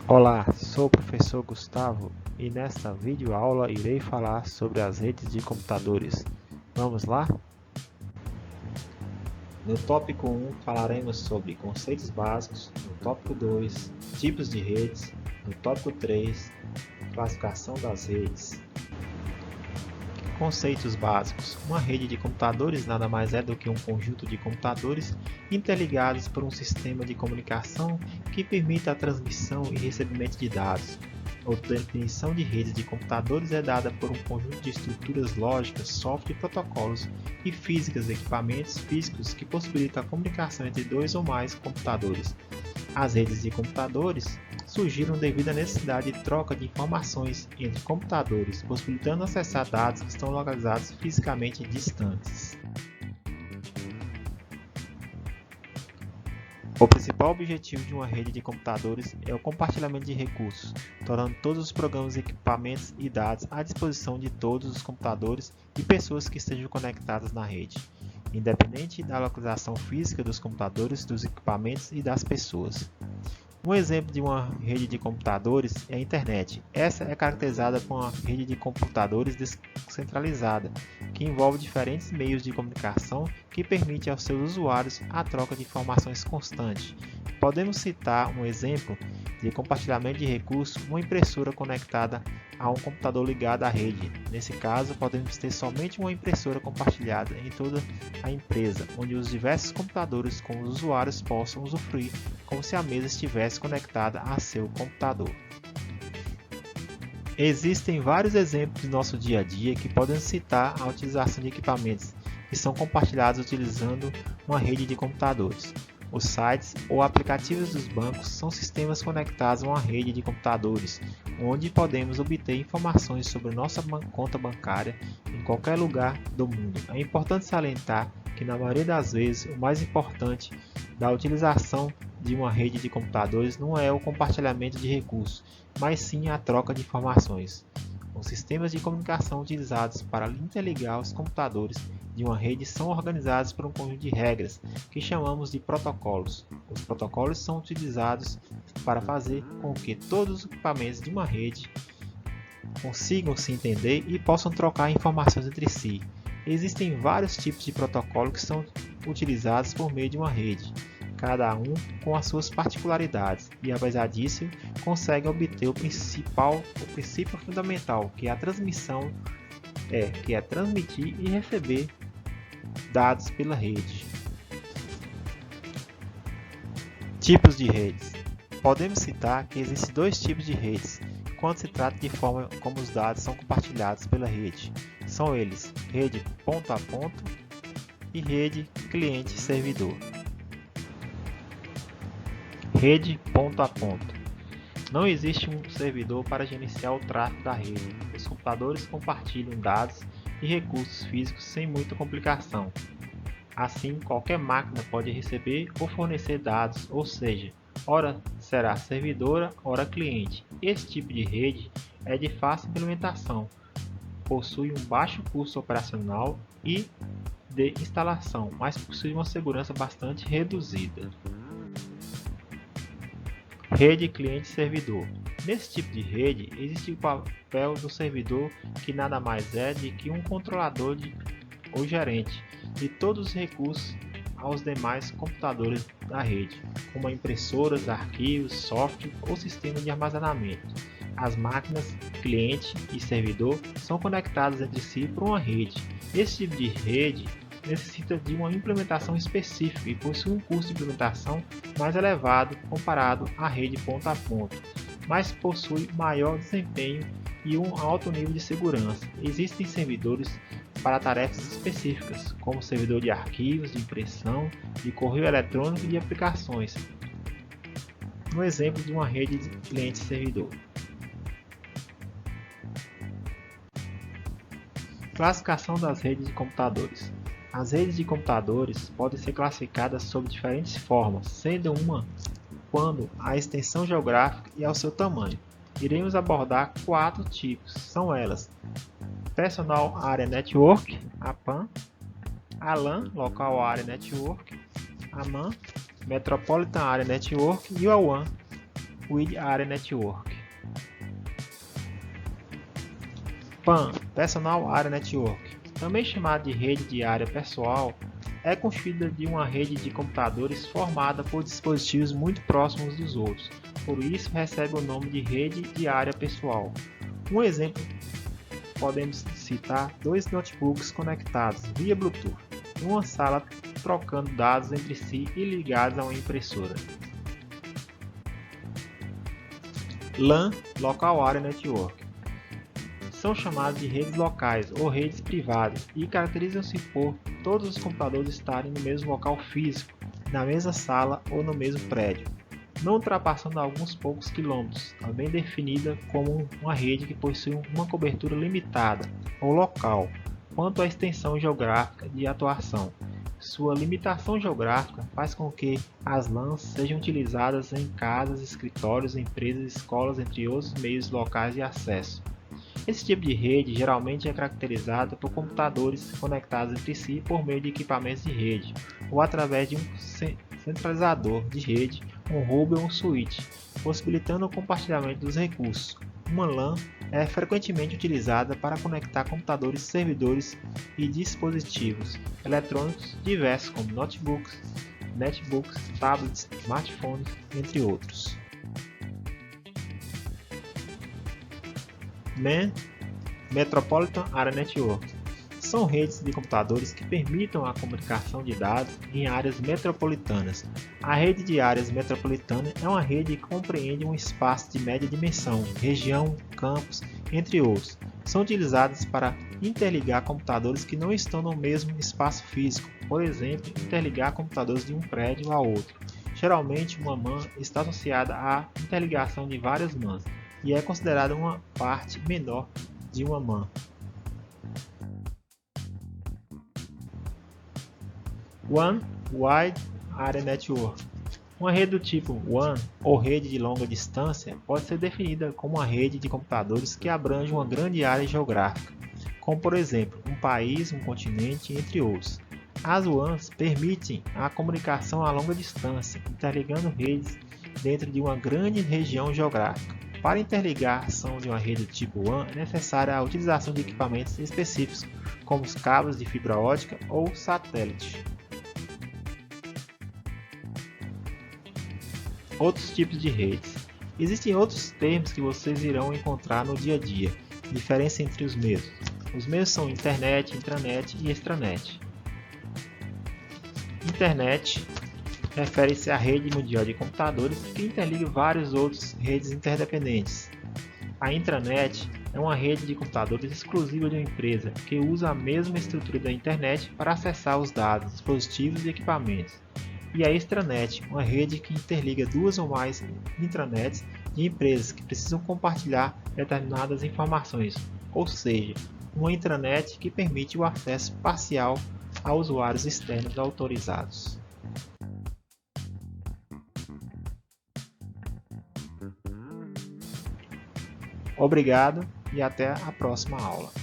Olá, sou o professor Gustavo e nesta videoaula irei falar sobre as redes de computadores. Vamos lá? No tópico 1 falaremos sobre conceitos básicos, no tópico 2, tipos de redes, no tópico 3, classificação das redes. Conceitos básicos. Uma rede de computadores nada mais é do que um conjunto de computadores interligados por um sistema de comunicação que permita a transmissão e recebimento de dados. Outra definição de redes de computadores é dada por um conjunto de estruturas lógicas, software e protocolos e físicas de equipamentos físicos que possibilitam a comunicação entre dois ou mais computadores. As redes de computadores surgiram devido à necessidade de troca de informações entre computadores, possibilitando acessar dados que estão localizados fisicamente distantes. O principal objetivo de uma rede de computadores é o compartilhamento de recursos, tornando todos os programas, equipamentos e dados à disposição de todos os computadores e pessoas que estejam conectadas na rede, independente da localização física dos computadores, dos equipamentos e das pessoas. Um exemplo de uma rede de computadores é a internet. Essa é caracterizada por uma rede de computadores descentralizada, que envolve diferentes meios de comunicação que permite aos seus usuários a troca de informações constante. Podemos citar um exemplo de compartilhamento de recursos, uma impressora conectada a um computador ligado à rede. Nesse caso, podemos ter somente uma impressora compartilhada em toda a empresa, onde os diversos computadores com os usuários possam usufruir como se a mesa estivesse conectada a seu computador. Existem vários exemplos do nosso dia a dia que podem citar a utilização de equipamentos que são compartilhados utilizando uma rede de computadores. Os sites ou aplicativos dos bancos são sistemas conectados a uma rede de computadores, onde podemos obter informações sobre nossa conta bancária em qualquer lugar do mundo. É importante salientar que, na maioria das vezes, o mais importante da utilização de uma rede de computadores não é o compartilhamento de recursos, mas sim a troca de informações. Os sistemas de comunicação utilizados para interligar os computadores de uma rede são organizados por um conjunto de regras que chamamos de protocolos. Os protocolos são utilizados para fazer com que todos os equipamentos de uma rede consigam se entender e possam trocar informações entre si. Existem vários tipos de protocolos que são utilizados por meio de uma rede, cada um com as suas particularidades, e apesar disso, conseguem obter o princípio fundamental, que é a transmissão, que é transmitir e receber dados pela rede. Tipos de redes. Podemos citar que existem dois tipos de redes quando se trata de forma como os dados são compartilhados pela rede. São eles rede ponto a ponto e rede cliente-servidor. Rede ponto a ponto. Não existe um servidor para gerenciar o tráfego da rede. Os computadores compartilham dados e recursos físicos sem muita complicação. Assim, qualquer máquina pode receber ou fornecer dados, ou seja, ora será servidora, ora cliente. Esse tipo de rede é de fácil implementação, possui um baixo custo operacional e de instalação, mas possui uma segurança bastante reduzida. Rede cliente-servidor. Nesse tipo de rede, existe o papel do servidor, que nada mais é do que um controlador ou gerente de todos os recursos aos demais computadores da rede, como impressoras, arquivos, software ou sistema de armazenamento. As máquinas, cliente e servidor são conectadas entre si por uma rede. Esse tipo de rede necessita de uma implementação específica e possui um custo de implementação mais elevado comparado à rede ponto a ponto, mas possui maior desempenho e um alto nível de segurança. Existem servidores para tarefas específicas, como servidor de arquivos, de impressão, de correio eletrônico e de aplicações. Um exemplo de uma rede de cliente-servidor. Classificação das redes de computadores. As redes de computadores podem ser classificadas sob diferentes formas, sendo uma quando a extensão geográfica e ao seu tamanho. Iremos abordar 4 tipos, são elas: Personal Area Network, a PAN, a LAN, Local Area Network, a MAN, Metropolitan Area Network e a WAN. Wide Area Network. PAN, Personal Area Network, também chamada de rede de área pessoal, é constituída de uma rede de computadores formada por dispositivos muito próximos dos outros, por isso recebe o nome de rede de área pessoal. Um exemplo, podemos citar dois notebooks conectados via Bluetooth em uma sala trocando dados entre si e ligados a uma impressora. LAN, Local Area Network, são chamadas de redes locais ou redes privadas e caracterizam-se por todos os computadores estarem no mesmo local físico, na mesma sala ou no mesmo prédio, não ultrapassando alguns poucos quilômetros, também definida como uma rede que possui uma cobertura limitada ou local quanto à extensão geográfica de atuação. Sua limitação geográfica faz com que as LANs sejam utilizadas em casas, escritórios, empresas, escolas, entre outros meios locais de acesso. Esse tipo de rede geralmente é caracterizado por computadores conectados entre si por meio de equipamentos de rede, ou através de um centralizador de rede, um hub ou um switch, possibilitando o compartilhamento dos recursos. Uma LAN é frequentemente utilizada para conectar computadores, servidores e dispositivos eletrônicos diversos como notebooks, netbooks, tablets, smartphones, entre outros. MAN, Metropolitan Area Network, são redes de computadores que permitam a comunicação de dados em áreas metropolitanas. A rede de áreas metropolitanas é uma rede que compreende um espaço de média dimensão, região, campus, entre outros. São utilizadas para interligar computadores que não estão no mesmo espaço físico, por exemplo, interligar computadores de um prédio a outro. Geralmente, uma MAN está associada à interligação de várias MANs e é considerada uma parte menor de uma MAN. WAN, Wide Area Network. Uma rede do tipo WAN ou rede de longa distância pode ser definida como uma rede de computadores que abrange uma grande área geográfica, como por exemplo um país, um continente, entre outros. As WANs permitem a comunicação a longa distância, interligando redes dentro de uma grande região geográfica. Para interligar a ação de uma rede do tipo WAN é necessária a utilização de equipamentos específicos, como os cabos de fibra ótica ou satélite. Outros tipos de redes. Existem outros termos que vocês irão encontrar no dia a dia. Diferença entre os mesmos. Os mesmos são internet, intranet e extranet. Internet refere-se à rede mundial de computadores que interliga várias outras redes interdependentes. A intranet é uma rede de computadores exclusiva de uma empresa que usa a mesma estrutura da internet para acessar os dados, dispositivos e equipamentos. E a extranet, uma rede que interliga duas ou mais intranets de empresas que precisam compartilhar determinadas informações, ou seja, uma intranet que permite o acesso parcial a usuários externos autorizados. Obrigado e até a próxima aula.